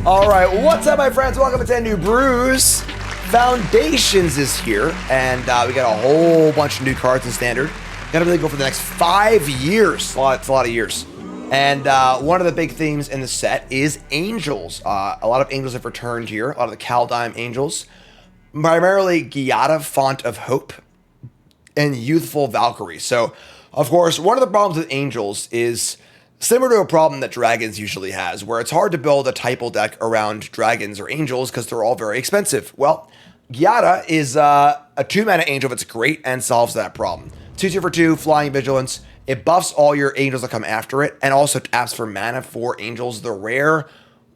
All right, what's up, my friends? Welcome to 10 New Brews. Foundations is here, and we got a whole bunch of new cards in Standard. Got to really go for the next 5 years. It's a lot of years. And one of the big themes in the set is Angels. A lot of Angels have returned here. A lot of the Kaldheim Angels. Primarily Giada, Font of Hope, and Youthful Valkyrie. So, of course, one of the problems with Angels is similar to a problem that Dragons usually has, where it's hard to build a typal deck around Dragons or Angels because they're all very expensive. Well, Giada is a 2-mana Angel that's great and solves that problem. 2/2 for 2, Flying Vigilance. It buffs all your Angels that come after it, and also taps for mana for Angels, the rare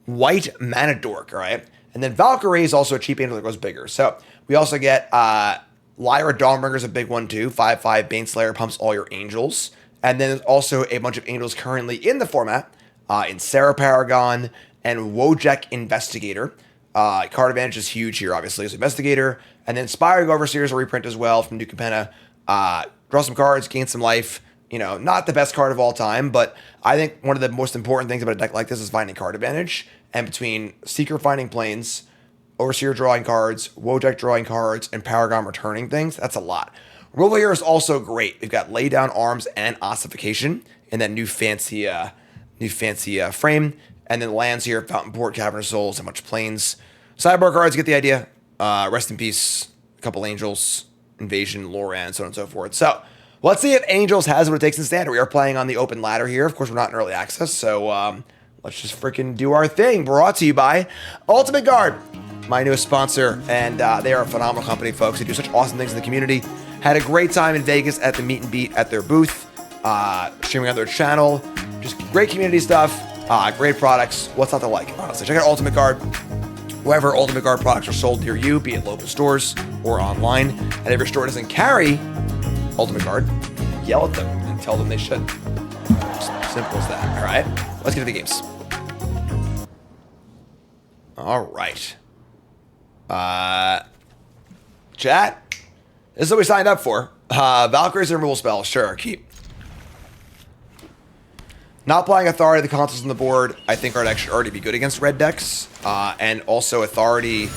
white mana dork, all right? And then Valkyrie is also a cheap Angel that goes bigger. So we also get Lyra Dawnbringer is a big one too. 5/5 Baneslayer pumps all your Angels. And then there's also a bunch of Angels currently in the format, in Sarah Paragon and Wojek Investigator. Card advantage is huge here, obviously, as Investigator. And then Inspiring Overseer is a reprint as well from New Capenna. Draw some cards, gain some life. You know, not the best card of all time, but I think one of the most important things about a deck like this is finding card advantage. And between Seeker finding planes, Overseer drawing cards, Wojek drawing cards, and Paragon returning things, that's a lot. Removal here is also great. We've got Lay Down Arms and Ossification in that new fancy frame. And then lands here, Fountain Port, Cavern of Souls, and much planes. Sideboard cards, get the idea. Rest in Peace, a couple Angels, Invasion, Loran, so on and so forth. So let's see if Angels has what it takes in Standard. We are playing on the open ladder here. Of course, we're not in early access, so let's just freaking do our thing. Brought to you by Ultimate Guard, my newest sponsor, and they are a phenomenal company, folks. They do such awesome things in the community. Had a great time in Vegas at the Meet and Beat at their booth, streaming on their channel. Just great community stuff, great products. What's not to like, honestly? Check out Ultimate Guard. Wherever Ultimate Guard products are sold near you, be it local stores or online. And if your store doesn't carry Ultimate Guard, yell at them and tell them they should. Just simple as that. All right, let's get to the games. All right. Chat. This is what we signed up for. Valkyrie's a removal spell. Sure, keep. Not playing Authority, the consoles on the board, I think our deck should already be good against red decks. And also Authority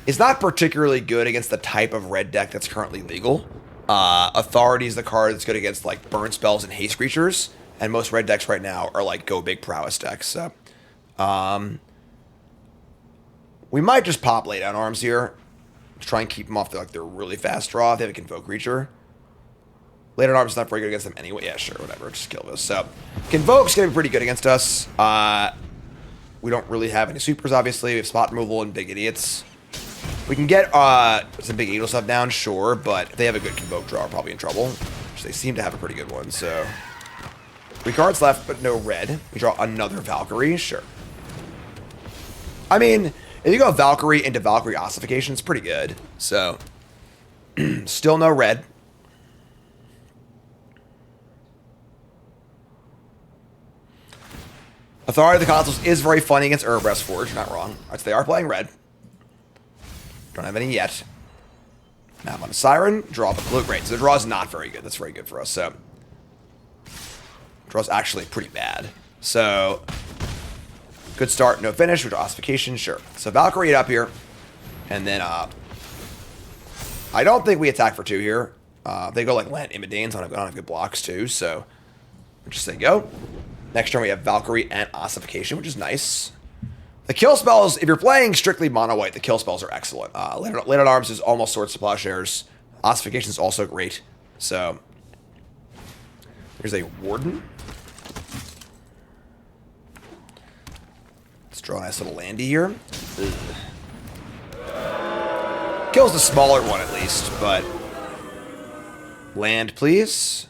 is not particularly good against the type of red deck that's currently legal. Authority is the card that's good against like burn spells and haste creatures. And most red decks right now are like go big prowess decks. So we might just pop Lay Down Arms here. Try and keep them off their really fast draw if they have a Convoke creature. Lay Down Arms is not very good against them anyway. Yeah, sure, whatever. Just kill this. So, Convoke's going to be pretty good against us. We don't really have any supers, obviously. We have spot removal and big idiots. We can get some big Angel stuff down, sure, but if they have a good Convoke draw, we're probably in trouble. Which they seem to have a pretty good one, so. 3 cards left, but no red. We draw another Valkyrie, sure. I mean, if you go Valkyrie into Valkyrie Ossification, it's pretty good. So, still no red. Authority of the Consoles is very funny against Erebreast Forge, not wrong. Alright, so they are playing red. Don't have any yet. Map on a Siren, draw up a blue. Great, so the draw is not very good. That's very good for us, so. Draw's actually pretty bad. So, good start, no finish, we draw Ossification, sure. So Valkyrie it up here. And then, I don't think we attack for 2 here. They go like Land Imidanes, I don't have good blocks too, so. We'll just say go. Next turn we have Valkyrie and Ossification, which is nice. The kill spells, if you're playing strictly mono white, the kill spells are excellent. Lay Down Arms is almost Swords to Plowshares. Ossification is also great. So, here's a Warden. Let's draw a nice little landy here. Ugh. Kills the smaller one at least, but land, please.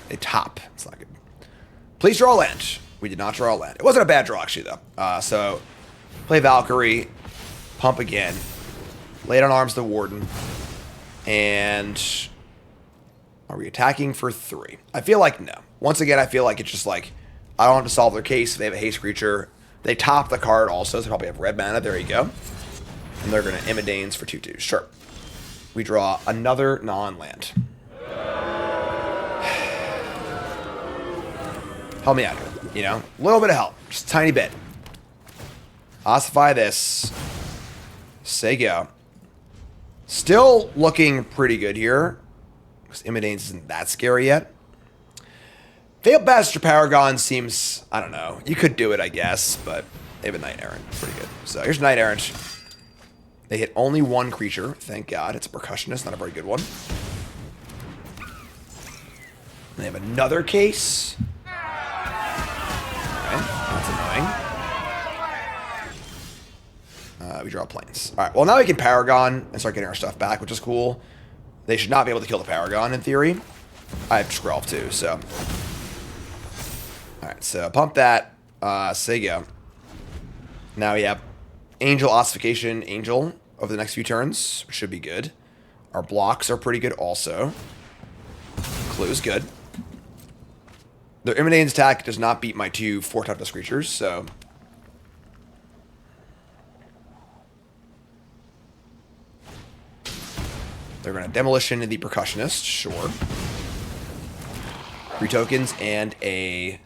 They top. It's not good. Please draw a land. We did not draw a land. It wasn't a bad draw, actually, though. So, play Valkyrie. Pump again. Lay Down Arms the Warden. And are we attacking for 3? I feel like no. Once again, I feel like it's just like, I don't have to solve their case. They have a haste creature. They top the card also, so they probably have red mana. There you go. And they're going to Imidanes for 2/2. Sure. We draw another non-land. Help me out here. You know? A little bit of help. Just a tiny bit. Ossify this. Say go. Still looking pretty good here. Because Immodanes isn't that scary yet. Veiled Bastard Paragon seems, I don't know. You could do it, I guess, but they have a Knight Errant. Pretty good. So here's Knight Errant. They hit only one creature. Thank God. It's a Percussionist, not a very good one. And they have another case. Okay, that's annoying. We draw Plains. Alright, well now we can Paragon and start getting our stuff back, which is cool. They should not be able to kill the Paragon, in theory. I have Skrelv too, so... Alright, so pump that. Say go. Now we have Angel Ossification Angel over the next few turns, which should be good. Our blocks are pretty good also. Clue's good. Their Immodane's attack does not beat my 2 4-toughness creatures, so... They're going to Demolition the Percussionist, sure. 3 tokens and a...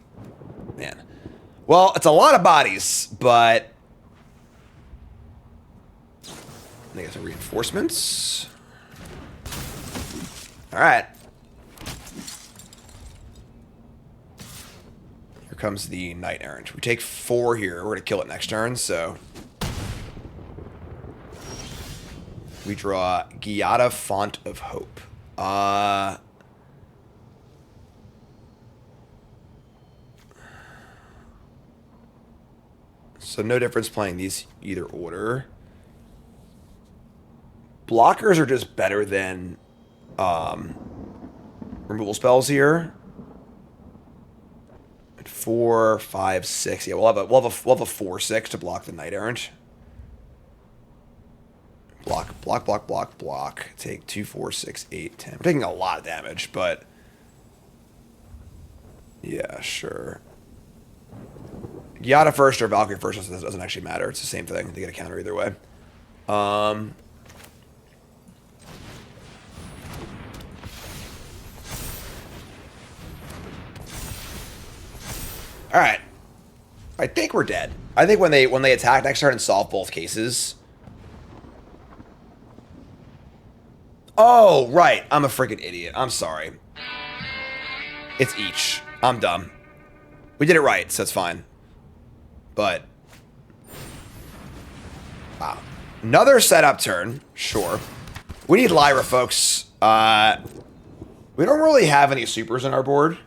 Man. Well, it's a lot of bodies, but... I think it's some reinforcements. Alright. Here comes the Knight Errant. We take 4 here. We're going to kill it next turn, so... We draw Giada, Font of Hope. So no difference playing these either order. Blockers are just better than removal spells here. 4, 5, 6. Yeah, we'll have a 4/6 to block the Knight Errant. Block, block, block, block, block. Take 2, 4, 6, 8, 10. We're taking a lot of damage, but... Yeah, sure. Giada first or Valkyrie first doesn't actually matter. It's the same thing. They get a counter either way. Alright. I think we're dead. I think when they attack next turn and solve both cases... Oh, right. I'm a freaking idiot. I'm sorry. It's each. I'm dumb. We did it right, so it's fine. But... Wow. Another setup turn. Sure. We need Lyra, folks. We don't really have any supers on our board.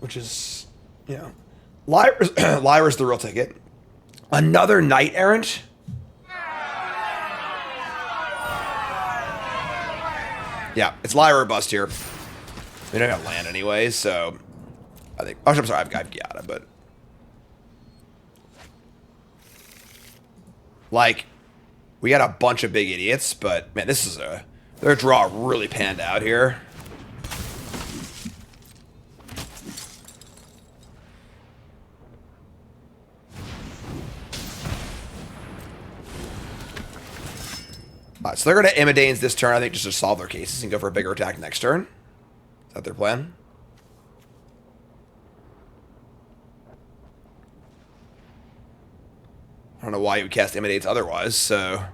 Which is, you know... Lyra's the real ticket. Another Knight Errant? Yeah, it's Lyra or bust here. We don't have land anyway, so... I think... Oh, I'm sorry, I've got Giada, but... Like, we got a bunch of big idiots, but, man, this is a... Their draw really panned out here. So they're going to Immodanes this turn, I think, just to solve their cases and go for a bigger attack next turn. Is that their plan? I don't know why you would cast Immodanes otherwise, so...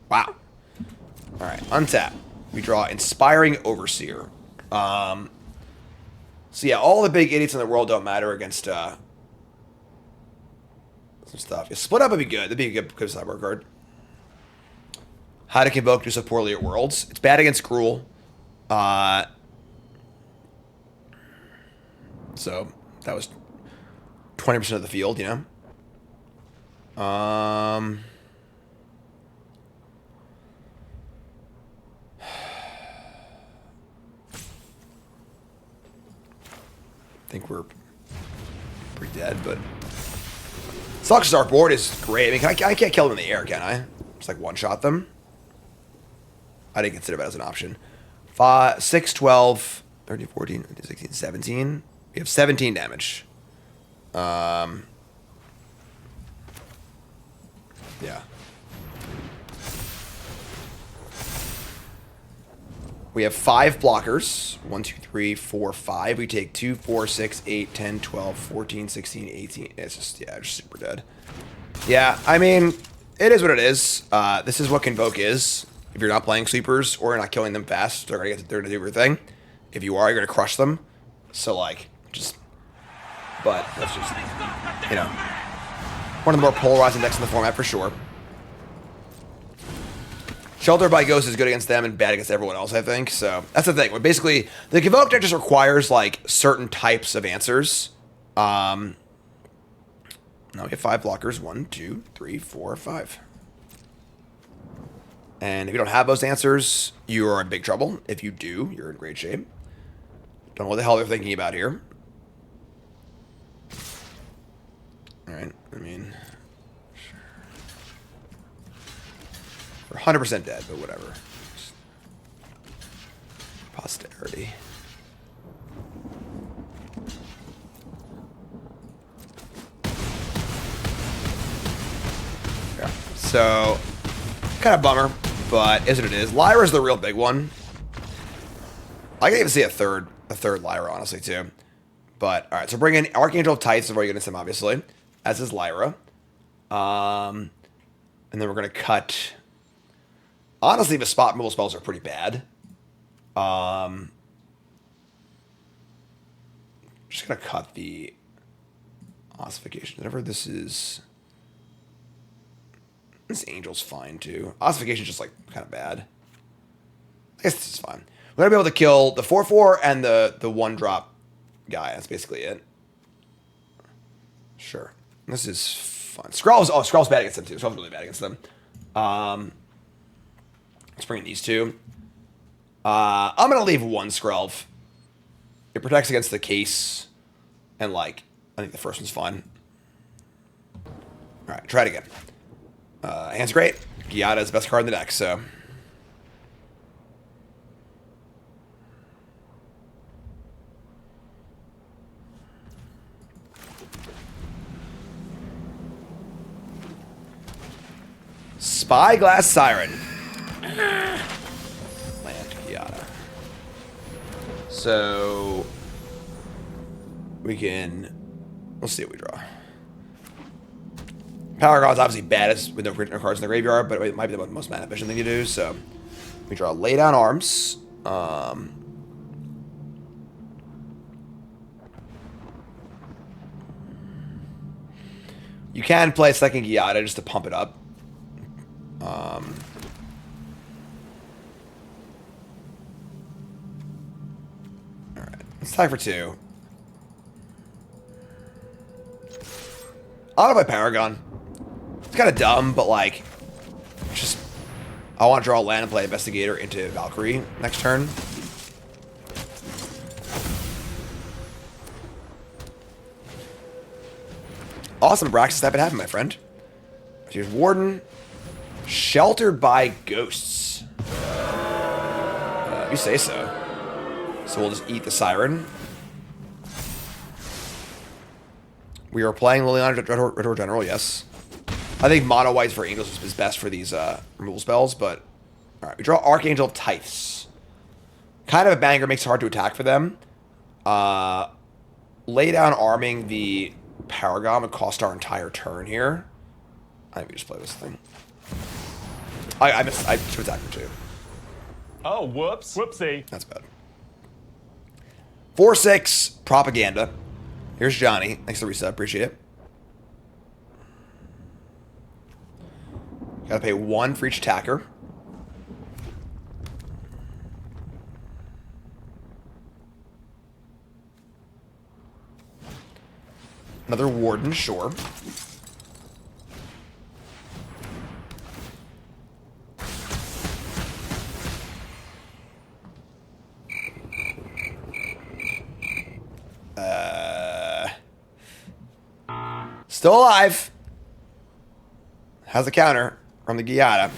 Wow. Alright, untap. We draw Inspiring Overseer. So yeah, all the big idiots in the world don't matter against some stuff. Yeah, split up would be good. That'd be a good sideboard card. How to Convoke do so poorly at Worlds. It's bad against Gruul. So that was 20% of the field, you know. I think we're pretty dead, but sucks as our board is great. I mean, I can't kill them in the air, can I? Just like one-shot them. I didn't consider that as an option. 5, 6, 12, 13, 14, 15, 16, 17. We have 17 damage. Yeah. We have 5 blockers. 1, 2, 3, 4, 5. We take 2, 4, 6, 8, 10, 12, 14, 16, 18. It's just, yeah, just super dead. Yeah, I mean, it is what it is. This is what Convoke is. If you're not playing sweepers or you're not killing them fast, they're going to do everything. If you are, you're going to crush them. So, like, just... But that's just, you know, one of the more polarizing decks in the format for sure. Shelter by Ghost is good against them and bad against everyone else, I think. So that's the thing. But basically, the Convoke deck just requires like certain types of answers. Now we have 5 blockers. 1, 2, 3, 4, 5. And if you don't have those answers, you are in big trouble. If you do, you're in great shape. Don't know what the hell they're thinking about here. Alright, I mean... We're 100% dead, but whatever. Just posterity. Yeah. So, kind of bummer, but is what it is. Lyra's the real big one. I can even see a third Lyra, honestly, too. But, alright, so bring in Archangel of Tights before you get into him, obviously. As is Lyra. And then we're going to cut... Honestly, the spot removal spells are pretty bad. Just going to cut the ossification. Whatever this is... This Angel's fine, too. Ossification's just, like, kind of bad. I guess this is fine. We're going to be able to kill the 4/4 and the 1-drop guy. That's basically it. Sure. This is fun. Skrelv's bad against them, too. Skrelv's really bad against them. Let's bring in these 2. I'm going to leave 1 Skrelv. It protects against the case. And, like, I think the first one's fine. Alright, try it again. Hand's great. Giada is the best card in the deck, so... Spyglass Siren. Land Giada. So we can... Let's see what we draw. Paragon's obviously baddest with no cards in the graveyard, but it might be the most mana efficient thing to do. So we draw Lay Down Arms. You can play a second Giada just to pump it up. Alright, let's tie for 2. I don't know if I Paragon. It's kind of dumb, but like, just, I want to draw a land and play Investigator into Valkyrie next turn. Awesome, Braxis, that would happen, my friend. Here's Warden. Sheltered by Ghosts. You say so. So we'll just eat the Siren. We are playing Liliana Retro General, yes. I think Mono White for Angels is best for these removal spells, but... Alright, we draw Archangel of Tithes. Kind of a banger, makes it hard to attack for them. Lay down arming the Paragon would cost our entire turn here. I think we just play this thing. I missed. I should attack for 2. Oh, whoops. Whoopsie. That's bad. 4/6 Propaganda. Here's Johnny. Thanks for the reset. Appreciate it. Gotta pay 1 for each attacker. Another Warden, sure. Still alive. Has a counter from the Giada.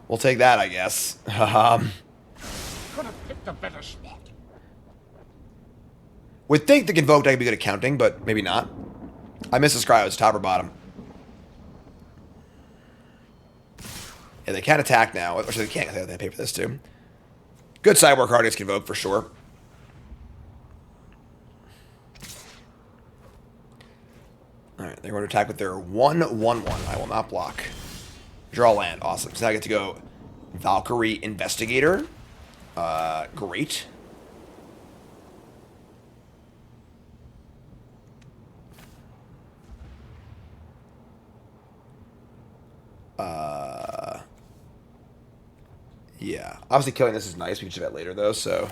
We'll take that, I guess. Could have picked a better spot. Would think the Convoke deck would be good at counting, but maybe not. I miss the Skrelv. It's top or bottom. Yeah, they can't attack now. Or they can't. They pay for this too. Good sideboard card against Convoke for sure. Alright, they're going to attack with their 1/1/1. I will not block. Draw land. Awesome. So now I get to go Valkyrie Investigator. Great. Yeah. Obviously killing this is nice. We can do that later though, so.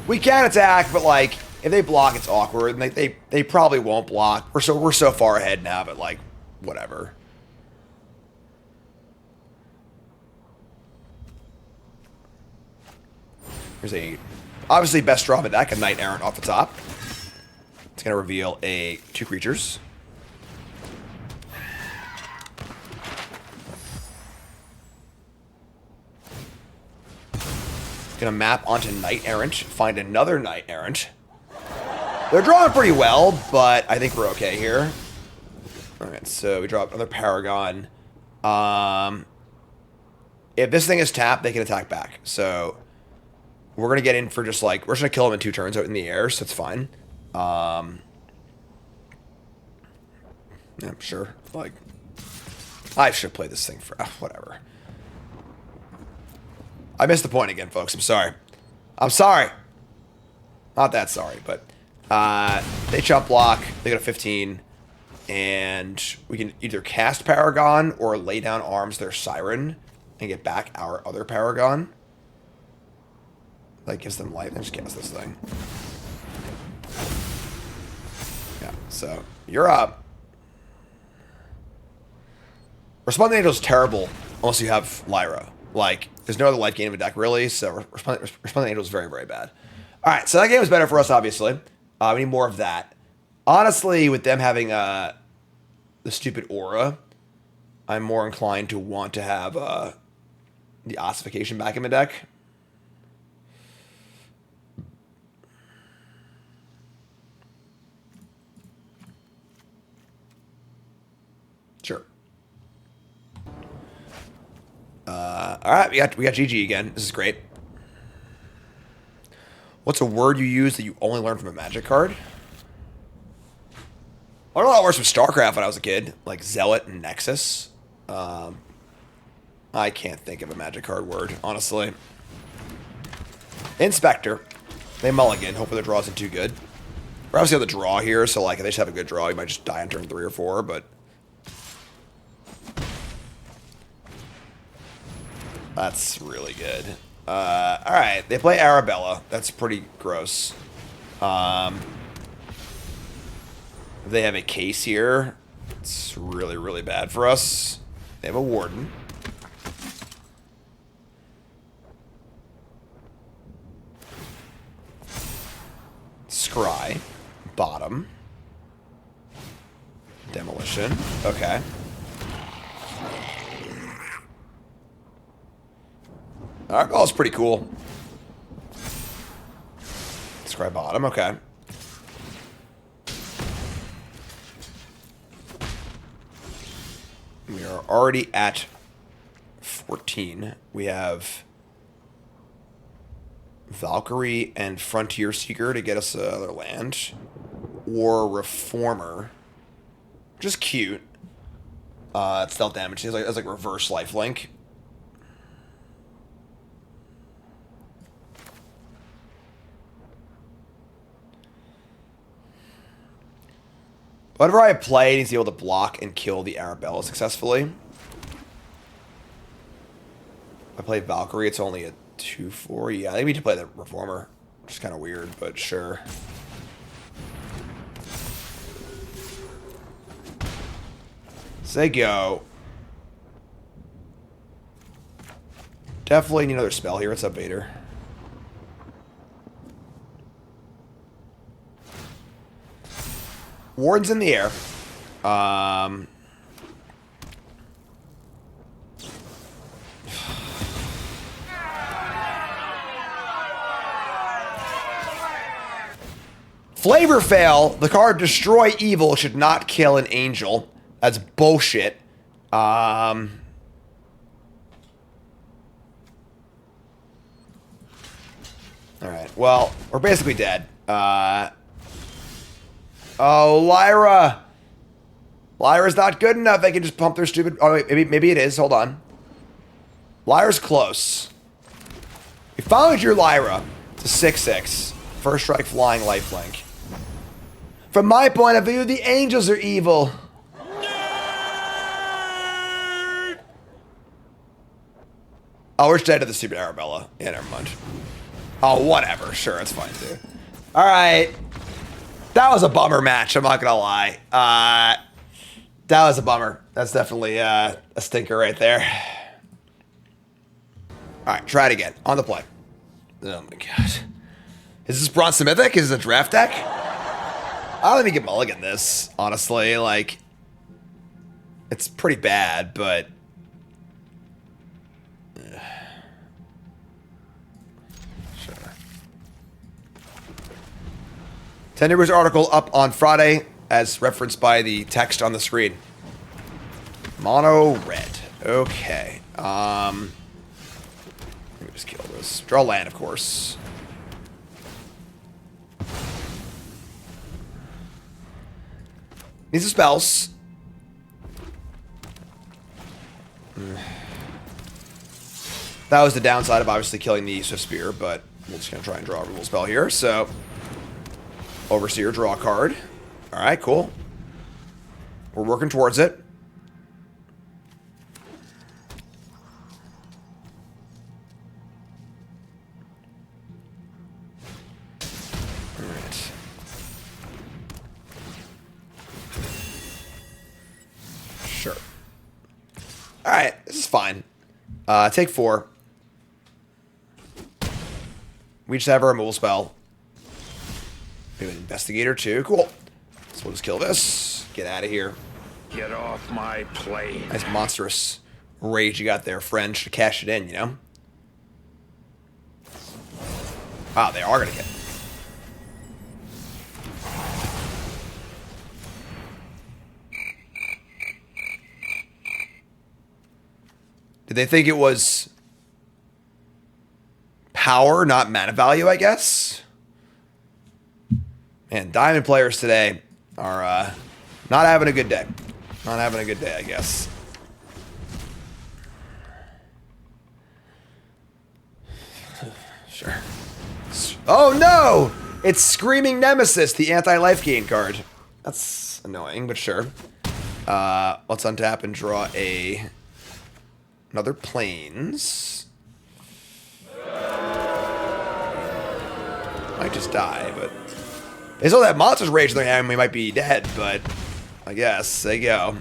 We can attack, but like if they block, it's awkward, and they probably won't block. We're so far ahead now, but like whatever. Here's a obviously best draw of the deck, a Knight Errant off the top. It's gonna reveal 2 creatures. Gonna map onto Knight Errant, find another Knight Errant. They're drawing pretty well, but I think we're okay here. Alright, so we draw another Paragon. If this thing is tapped, they can attack back. So we're gonna get in for just like, we're just gonna kill them in 2 turns out in the air, so it's fine. Yeah, sure. Like, I should play this thing for whatever. I missed the point again, folks. I'm sorry. I'm sorry. Not that sorry, but they chump block. They go to 15, and we can either cast Paragon or lay down arms their Siren and get back our other Paragon. That gives them life. Then just cast this thing. Yeah. So you're up. Resplendent Angel's terrible unless you have Lyra. Like, there's no other life gain in the deck, really, so Resplendent Angel is very, very bad. Alright, so that game is better for us, obviously. We need more of that. Honestly, with them having the stupid aura, I'm more inclined to want to have the ossification back in the deck. Sure. All right, we got GG again. This is great. What's a word you use that you only learned from a Magic card? I learned a lot of words from StarCraft when I was a kid, like Zealot and Nexus. I can't think of a Magic card word, honestly. Inspector. They mulligan. Hopefully the draw isn't too good. We're obviously on the draw here, so like if they just have a good draw, you might just die on turn 3 or 4, but that's really good. Alright, they play Arabella. That's pretty gross. They have a case here. It's really, really bad for us. They have a Warden. Scry. Bottom. Demolition. Okay. Our call is pretty cool. Scry bottom, okay. We are already at 14. We have Valkyrie and Frontier Seeker to get us another land. Or Reformer. Which is cute. It's dealt damage. It's like reverse lifelink. Whenever I play, it needs to be able to block and kill the Arabella successfully. If I play Valkyrie, it's only a 2/4. Yeah, I think we need to play the Reformer. Which is kind of weird, but sure. So they go. Definitely need another spell here. What's up, Vader? Ward's in the air. Flavor fail. The card Destroy Evil should not kill an angel. That's bullshit. Alright, well, we're basically dead. Oh, Lyra! Lyra's not good enough. They can just pump their stupid... Oh, wait, maybe it is. Hold on. Lyra's close. We followed your Lyra to 6/6. First strike, flying, lifelink. From my point of view, the angels are evil. Oh, we're dead to the stupid Arabella. Yeah, never mind. Oh, whatever. Sure, it's fine, too. All right. That was a bummer match. I'm not going to lie. That was a bummer. That's definitely a stinker right there. All right, try it again. On the play. Oh, my God. Is this Bronze Mythic? Is this a draft deck? I don't even get mulligan this, honestly. Like, it's pretty bad, but... Sure. Ten New Brews article up on Friday, as referenced by the text on the screen. Mono red. Okay. Let me just kill this. Draw land, of course. Needs some spells. That was the downside of obviously killing the Swift Spear, but we're just going to try and draw a Gruul spell here. So, Overseer, draw a card. Alright, cool. We're working towards it. Alright. Sure. Alright, this is fine. Take 4. We just have our removal spell. We have an investigator too. Cool. So we'll just kill this. Get out of here. Get off my plane. Nice monstrous rage you got there, friend. Should cash it in, you know? Wow, they are going to get it. Did they think it was power, not mana value, I guess? Man, Diamond players today are not having a good day. Not having a good day, I guess. Sure. Oh, no! It's Screaming Nemesis, the anti-life gain card. That's annoying, but sure. Let's untap and draw another Plains. Might just die, but... They still have Monsters Rage in their hand, we might be dead, but... I guess, there you go.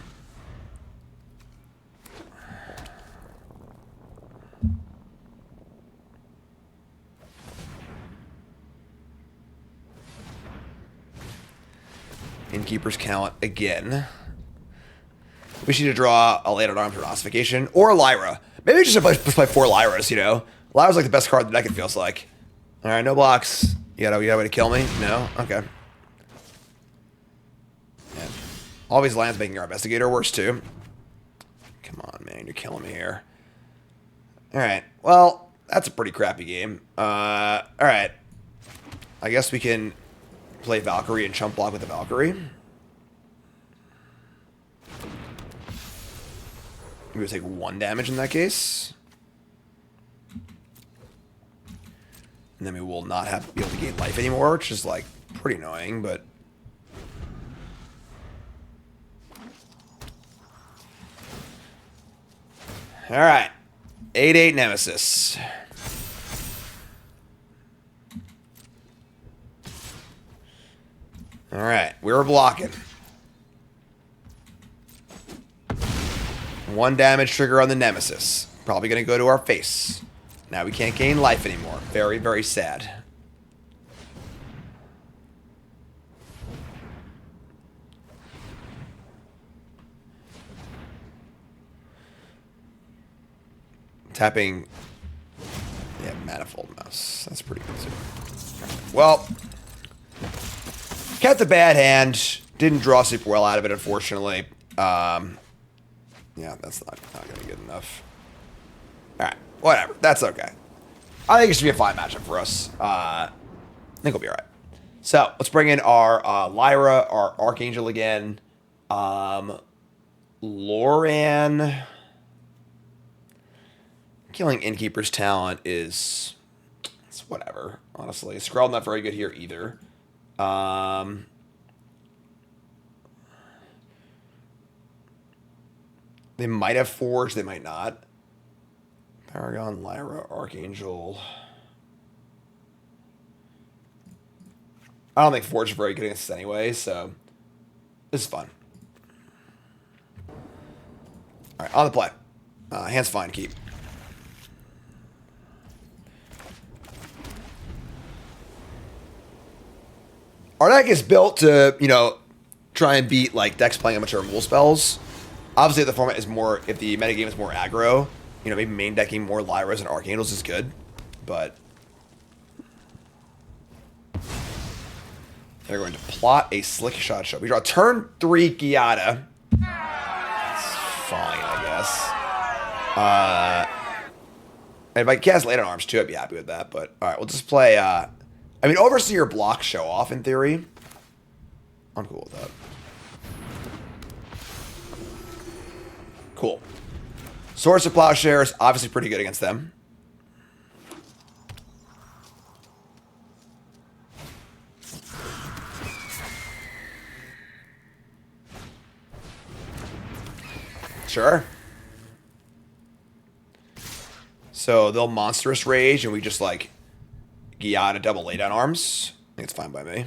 Innkeeper's Count again. We need to draw a Late at Arms or Ossification, or a Lyra. Maybe we just play 4 Lyras, you know? Lyra's like the best card in the deck, it feels like. Alright, no blocks. You got a way to kill me? No? Okay. Yeah. All these lands making our Investigator worse, too. Come on, man. You're killing me here. Alright. Well, that's a pretty crappy game. Alright. I guess we can play Valkyrie and chump block with the Valkyrie. We would take 1 damage in that case. And then we will not be able to gain life anymore, which is, like, pretty annoying, but... Alright. 8/8 Nemesis. Alright, we were blocking. 1 damage trigger on the Nemesis. Probably going to go to our face. Now we can't gain life anymore. Very, very sad. Tapping... Yeah, Manifold Mouse. That's pretty good too. Well... Kept a bad hand. Didn't draw super well out of it, unfortunately. Yeah, that's not going to be good enough. Alright, whatever. That's okay. I think it should be a fine matchup for us. I think we'll be all right. So let's bring in our Lyra, our Archangel again. Loran. Killing Innkeeper's talent is... it's whatever, honestly. Skrelv not very good here either. They might have Forge, they might not. Paragon, Lyra, Archangel. I don't think Forge is very good against us anyway, so this is fun. Alright, on the play. Hand's fine, keep. Our deck is built to, you know, try and beat, like, decks playing a bunch of removal spells. Obviously, if the format is more, if the metagame is more aggro, you know, maybe main decking more Lyras and Archangels is good, but... they're going to plot a Slick Shot show. We draw turn 3 Giada. It's fine, I guess. And if I cast Late on Arms too, I'd be happy with that, but alright, we'll just play, I mean, Overseer block show off in theory. I'm cool with that. Cool. Source of Plowshares, obviously pretty good against them. Sure. So they'll Monstrous Rage and we just like Giada double lay down arms. I think it's fine by me.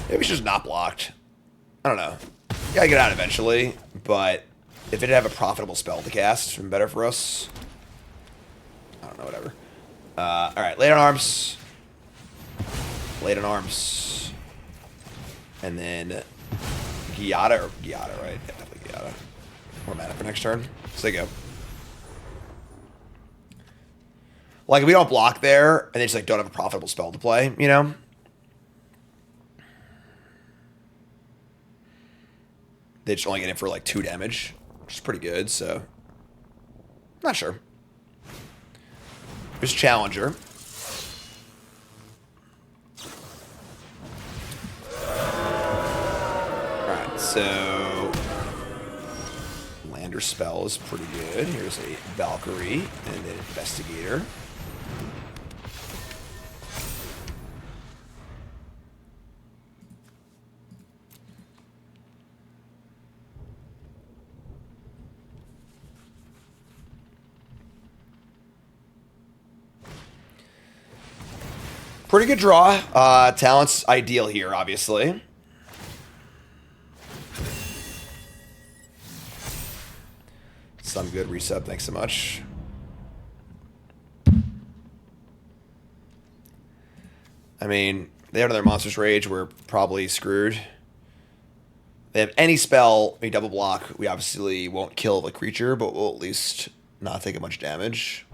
Maybe it's just not blocked. I don't know. Gotta get out eventually, but if it have a profitable spell to cast, it's been better for us. I don't know, whatever. Alright, lay down arms. Lay down arms. And then Giada, right? Yeah, definitely Giada. More mana for next turn. So they go. Like, if we don't block there, and they just, like, don't have a profitable spell to play, you know? They just only get in for, like, 2 damage, which is pretty good, so... not sure. There's Challenger. Alright, so... Lander spell is pretty good. Here's a Valkyrie and an Investigator. Pretty good draw. Talent's ideal here, obviously. Some good resub, thanks so much. I mean, they have another Monstrous Rage, we're probably screwed. They have any spell, a double block, we obviously won't kill the creature, but we'll at least not take a bunch of damage.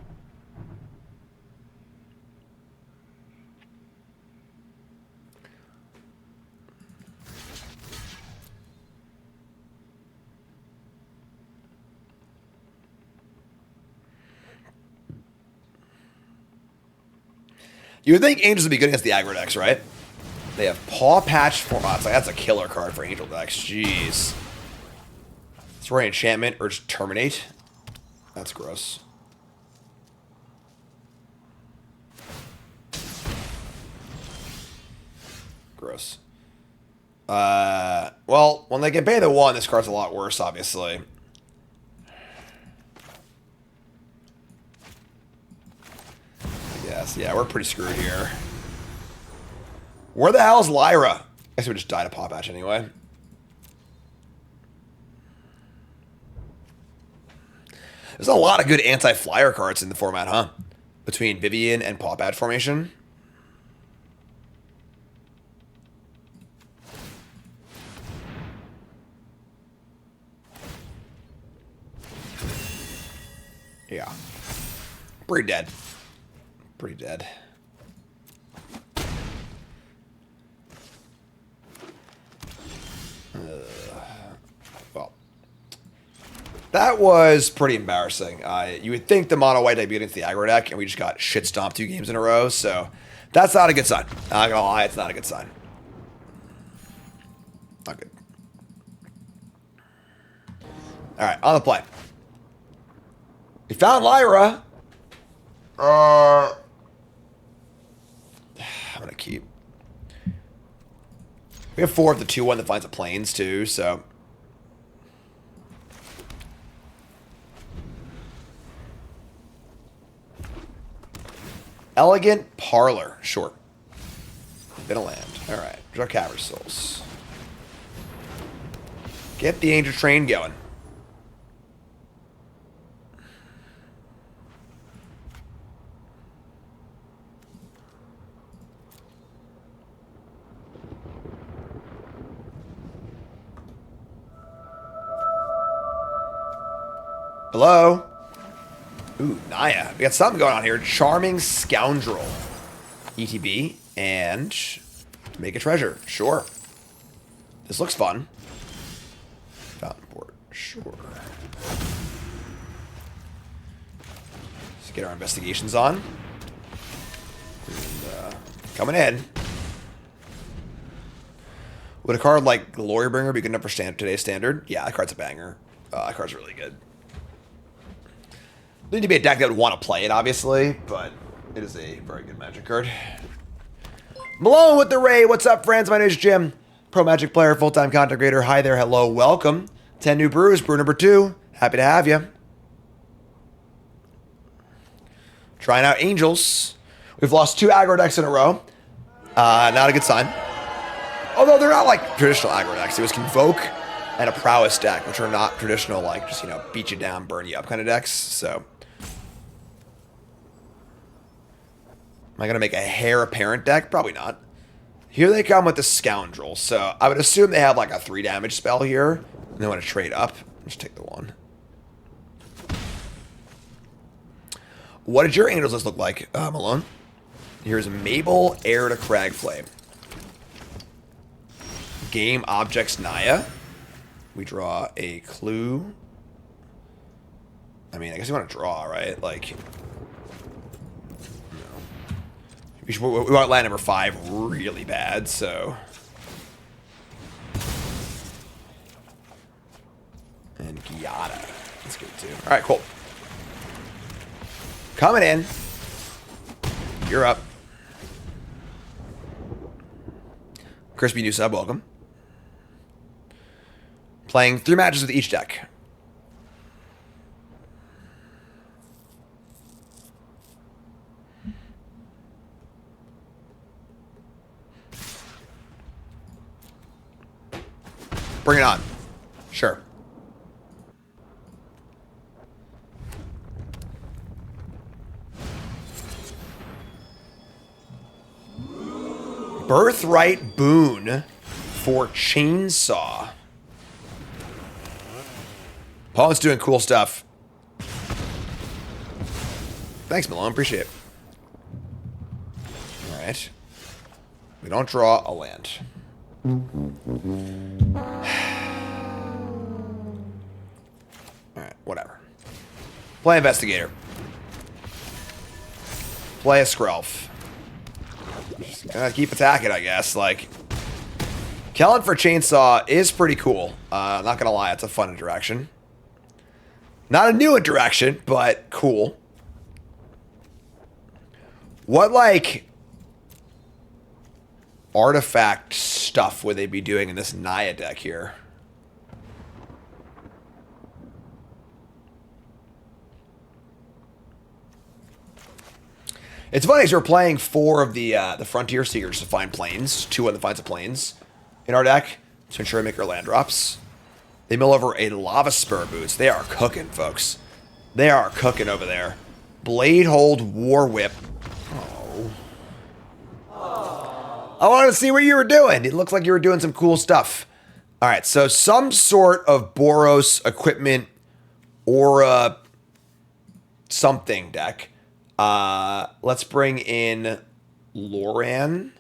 You would think Angels would be good against the aggro decks, right? They have Paw Patch formats. Like, that's a killer card for Angel decks. Jeez. Throw enchantment or just terminate. That's gross. Gross. Well, when they can pay the 1, this card's a lot worse, obviously. Yes, yeah, we're pretty screwed here. Where the hell's Lyra? I guess we just died a Paw Patch anyway. There's a lot of good anti-flyer cards in the format, huh? Between Vivian and Paw Patch formation. Yeah. Pretty dead. Pretty dead. Well, That was pretty embarrassing. You would think the mono white deck beat against the aggro deck, and we just got shit stomped 2 games in a row, so that's not a good sign. I'm not gonna lie, it's not a good sign. Not good. Alright, on the play. We found Lyra. I'm gonna keep. We have 4 of the 2-1 that finds the planes too, so. Elegant Parlor, sure. Been a land. Alright, draw Cavern Souls. Get the Angel Train going. Hello? Ooh, Naya. We got something going on here. Charming Scoundrel. ETB. And make a treasure. Sure. This looks fun. Fountain port. Sure. Let's get our investigations on. And, coming in. Would a card like Glorybringer be good enough for today's standard? Yeah, that card's a banger. That card's really good. There need to be a deck that would want to play it, obviously, but it is a very good Magic card. Malone with the raid. What's up, friends? My name is Jim. Pro Magic player, full-time content creator. Hi there, hello, welcome. 10 New Brews, brew number 2. Happy to have you. Trying out Angels. We've lost 2 aggro decks in a row. Not a good sign. Although they're not like traditional aggro decks. It was Convoke and a Prowess deck, which are not traditional, like, just, you know, beat you down, burn you up kind of decks, so. Am I going to make a Heir Apparent deck? Probably not. Here they come with the Scoundrel. So I would assume they have like a 3 damage spell here. And they want to trade up. Just take the 1. What did your Angels list look like, Malone? Here's Mabel, Heir to Cragflame. Game Objects Naya. We draw a clue. I mean, I guess you want to draw, right? Like... We want land number 5 really bad, so. And Giada. That's good too. Alright, cool. Coming in. You're up. Crispy new sub, welcome. Playing 3 matches with each deck. Bring it on. Sure. Birthright Boon for Chainsaw. Paul's doing cool stuff. Thanks, Malone. Appreciate it. All right. We don't draw a land. Alright, whatever. Play Investigator. Play a Skrelv. Just gonna keep attacking, I guess. Like, Kellen for Chainsaw is pretty cool. Not gonna lie, it's a fun interaction. Not a new interaction, but cool. What, like, artifact stuff would they be doing in this Naya deck here? It's funny because we're playing 4 of the Frontier Seekers to find planes, 2 on the finds of planes in our deck to ensure we make our land drops. They mill over a Lava Spur Boots. They are cooking, folks. They are cooking over there. Bladehold War Whip. I wanted to see what you were doing. It looked like you were doing some cool stuff. All right, so some sort of Boros equipment aura something deck. Let's bring in Lyra.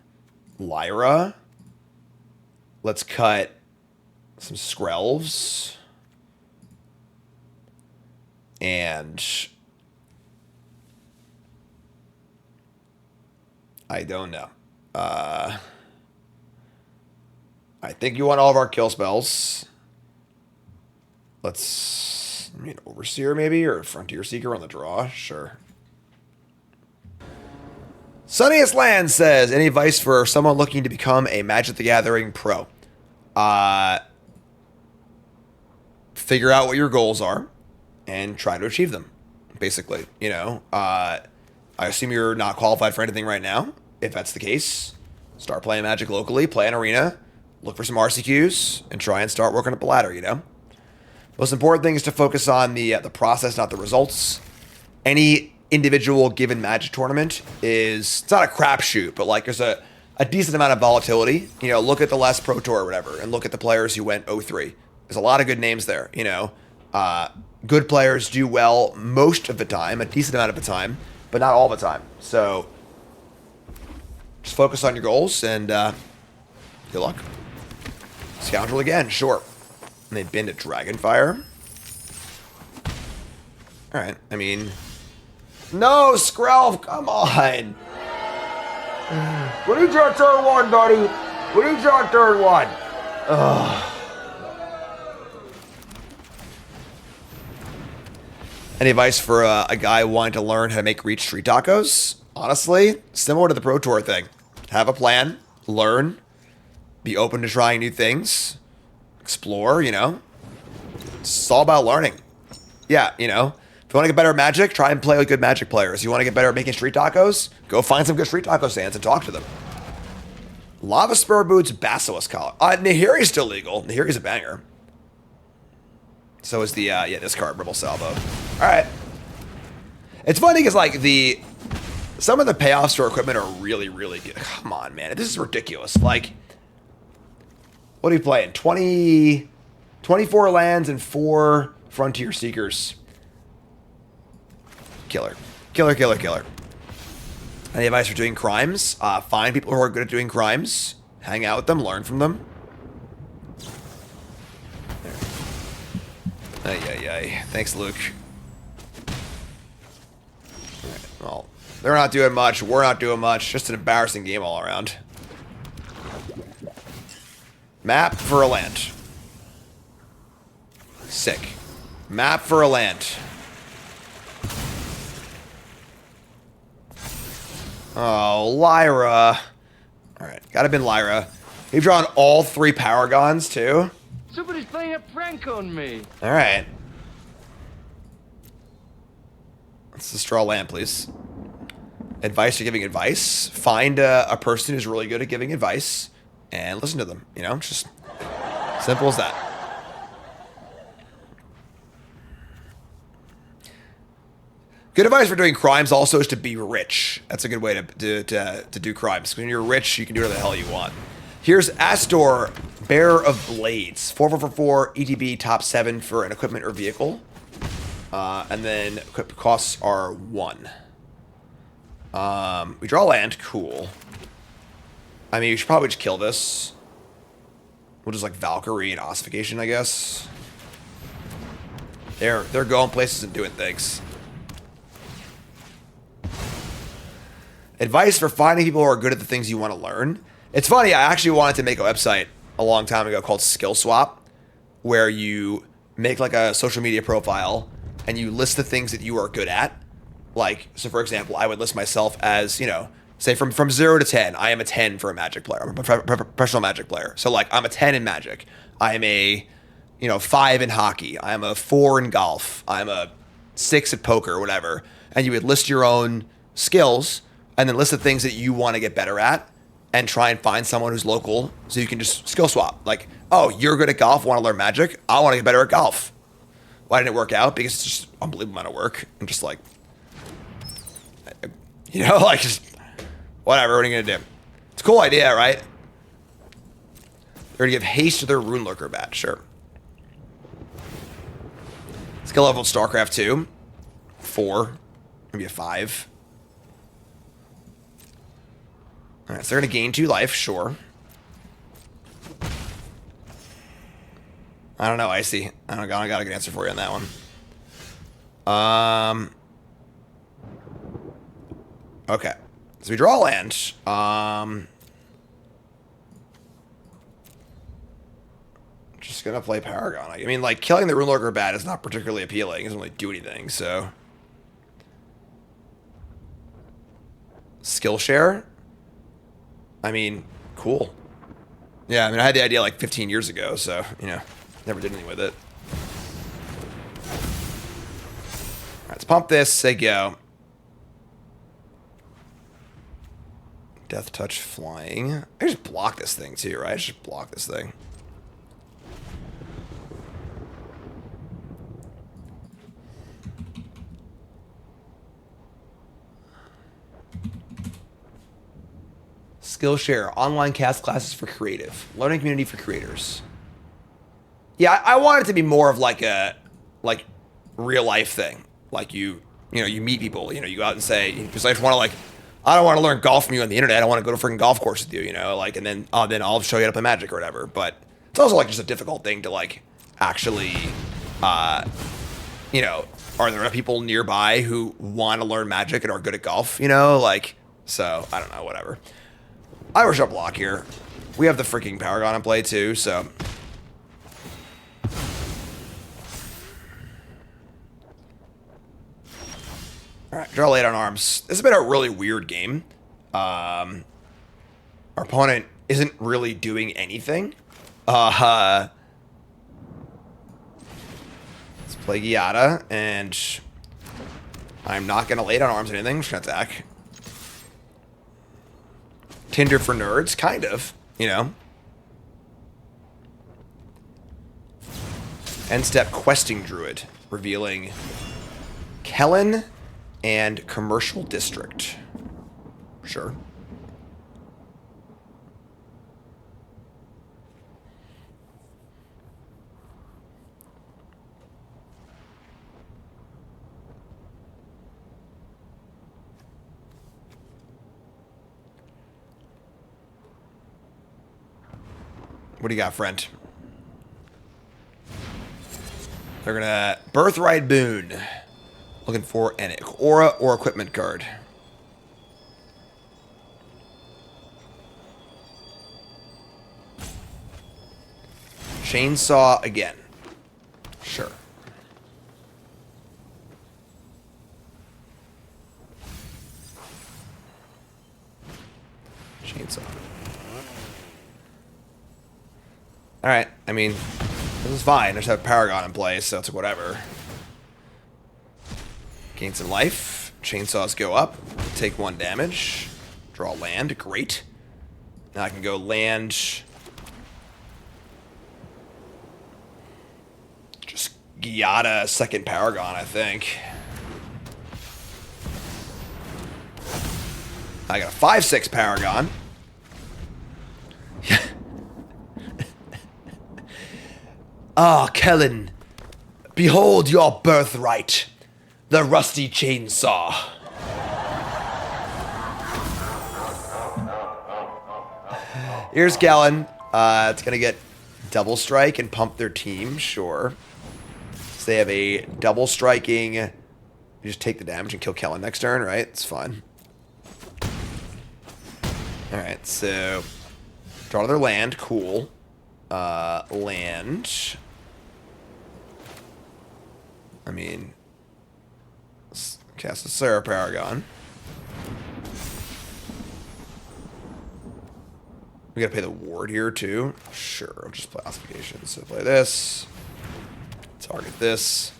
Let's cut some Skrelvs. And I don't know. I think you want all of our kill spells. Let's, I mean, Overseer maybe, or Frontier Seeker on the draw. Sure. Sunniest Land says, any advice for someone looking to become a Magic the Gathering pro? Figure out what your goals are and try to achieve them, basically. You know, I assume you're not qualified for anything right now. If that's the case, start playing Magic locally, play an arena, look for some RCQs, and try and start working up the ladder, you know? Most important thing is to focus on the process, not the results. Any individual given Magic tournament is, it's not a crapshoot, but like there's a decent amount of volatility. You know, look at the last Pro Tour or whatever, and look at the players who went 0-3. There's a lot of good names there, you know. Good players do well most of the time, a decent amount of the time, but not all the time. So just focus on your goals and good luck. Scoundrel again, sure. And they've been to Dragonfire. Alright, I mean... No, Skrelv, come on! We need your turn one, buddy! We need your turn one! Ugh. Any advice for a guy wanting to learn how to make reach street tacos? Honestly, similar to the Pro Tour thing. Have a plan, learn, be open to trying new things, explore, you know. It's all about learning. Yeah, you know. If you want to get better at Magic, try and play with good Magic players. You want to get better at making street tacos? Go find some good street taco stands and talk to them. Lava Spur Boots, Basilisk Collar. Nahiri's still legal. Nahiri's a banger. So is the, yeah, this card, Rebel Salvo. Alright. It's funny because, like, some of the payoffs for equipment are really, really good. Come on, man. This is ridiculous. Like, what are you playing? 24 lands and 4 Frontier Seekers. Killer. Killer, killer, killer. Any advice for doing crimes? Find people who are good at doing crimes. Hang out with them. Learn from them. Ay, ay, ay. Thanks, Luke. Alright, well, they're not doing much. We're not doing much. Just an embarrassing game all around. Map for a land. Sick. Map for a land. Oh, Lyra. Alright, gotta been Lyra. You've drawn all 3 Paragons, too? Somebody's playing a prank on me. Alright. Let's just draw land, please. Advice for giving advice. Find a person who's really good at giving advice and listen to them. You know, just simple as that. Good advice for doing crimes also is to be rich. That's a good way to do crimes. When you're rich, you can do whatever the hell you want. Here's Astor, Bearer of Blades. 4 ETB, top 7 for an equipment or vehicle. And then equipment costs are 1. We draw land. Cool. I mean, we should probably just kill this. We'll just like Valkyrie and Ossification, I guess. They're going places and doing things. Advice for finding people who are good at the things you want to learn. It's funny, I actually wanted to make a website a long time ago called Skill Swap, where you make like a social media profile and you list the things that you are good at. Like, so for example, I would list myself as, you know, say from 0 to 10, I am a 10 for a Magic player. I'm a professional Magic player. So like, I'm a 10 in Magic. I'm a, 5 in hockey. I'm a 4 in golf. I'm a 6 at poker or whatever. And you would list your own skills and then list the things that you want to get better at and try and find someone who's local so you can just skill swap. Like, oh, you're good at golf, want to learn Magic? I want to get better at golf. Why didn't it work out? Because it's just unbelievable amount of work. I'm just like, like just whatever, what are you going to do? It's a cool idea, right? They're going to give haste to their Rune Lurker bat, sure. Skill level StarCraft 2. 4. Maybe a 5. Alright, so they're going to gain 2 life, sure. I don't know, Icy. I got a good answer for you on that one. Okay. So we draw a land. Just gonna play Paragon. I mean, like, killing the Runelurker bat is not particularly appealing. It doesn't really do anything, so... Skillshare? I mean, cool. Yeah, I mean, I had the idea like 15 years ago, so, you know, never did anything with it. Alright, let's pump this, say go. Death Touch flying. I just block this thing too, right? I should block this thing. Skillshare, online cast classes for creative, learning community for creators. Yeah, I want it to be more of like a real life thing. Like you meet people, you go out and say, because I just want to like, I don't want to learn golf from you on the internet. I want to go to a freaking golf course with you, like, and then I'll show you how to play Magic or whatever. But it's also like just a difficult thing to like actually, are there enough people nearby who want to learn Magic and are good at golf, like, so I don't know, whatever. I wish I'll block here. We have the freaking Paragon in play too, so. Alright, draw late on arms. This has been a really weird game. Our opponent isn't really doing anything. Let's play Giada, and I'm not going to late on arms or anything. I'm just going to attack. Tinder for nerds, kind of, End step questing druid, revealing Kellen and commercial district. Sure. What do you got, friend? They're gonna Birthright Boon. Looking for an aura or equipment card. Chainsaw again. Sure. Chainsaw. Alright, I mean, this is fine. I just have Paragon in place, so it's whatever. Gain some life. Chainsaws go up. Take 1 damage. Draw land. Great. Now I can go land. Just Giada second Paragon, I think. I got a 5/6 Paragon. Ah, Kellen. Behold your birthright. The rusty chainsaw. Here's Kellen. It's going to get double strike and pump their team. Sure. So they have a double striking. You just take the damage and kill Kellen next turn, right? It's fine. Alright, so draw another land. Cool. Land. I mean, cast a Sarah Paragon. We gotta pay the ward here too. Sure, I'll just play Ossification. So play this. Target this.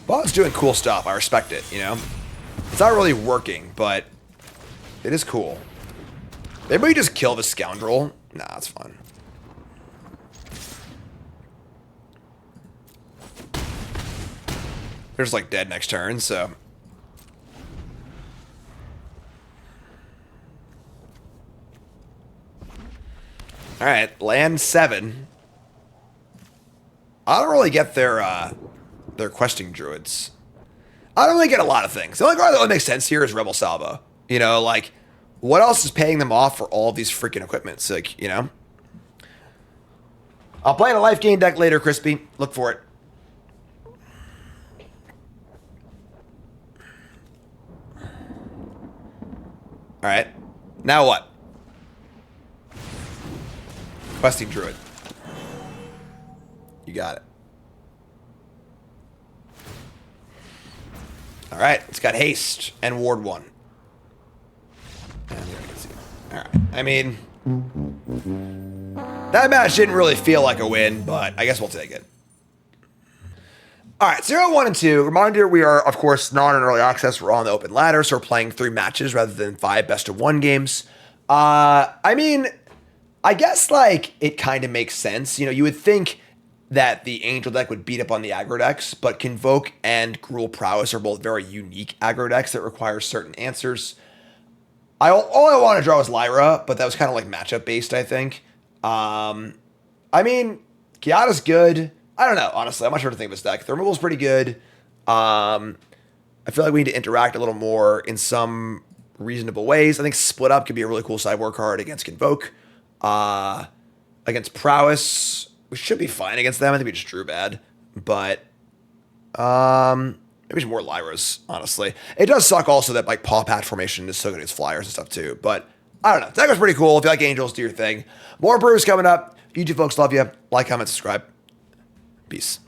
Well, it's doing cool stuff. I respect it, It's not really working, but it is cool. Maybe we just kill the scoundrel. Nah, it's fun. They're just like dead next turn, so. Alright, land 7. I don't really get their questing druids. I don't really get a lot of things. The only card that makes sense here is Rebel Salvo. Like, what else is paying them off for all these freaking equipments? Like, I'll play in a life gain deck later, Crispy. Look for it. All right. Now what? Questing Druid. You got it. All right. It's got haste and ward 1. All right. I mean, that match didn't really feel like a win, but I guess we'll take it. All right, 0, 1, and 2. Reminder, we are, of course, not in early access. We're on the open ladder, so we're playing 3 matches rather than 5 best-of-1 games. I mean, I guess, like, it kind of makes sense. You know, you would think that the Angel deck would beat up on the aggro decks, but Convoke and Gruul Prowess are both very unique aggro decks that require certain answers. All I want to draw was Lyra, but that was kind of, like, matchup-based, I think. I mean, Giada's good. I don't know, honestly. I'm not sure what to think of this deck. The removal's pretty good. I feel like we need to interact a little more in some reasonable ways. I think Split Up could be a really cool sideboard card against Convoke. Against Prowess, we should be fine against them. I think we just drew bad. But maybe some more Lyras, honestly. It does suck also that like Paw Pat formation is so good against Flyers and stuff too. But I don't know. Deck was pretty cool. If you like Angels, do your thing. More brews coming up. YouTube folks, love you. Like, comment, subscribe. Peace.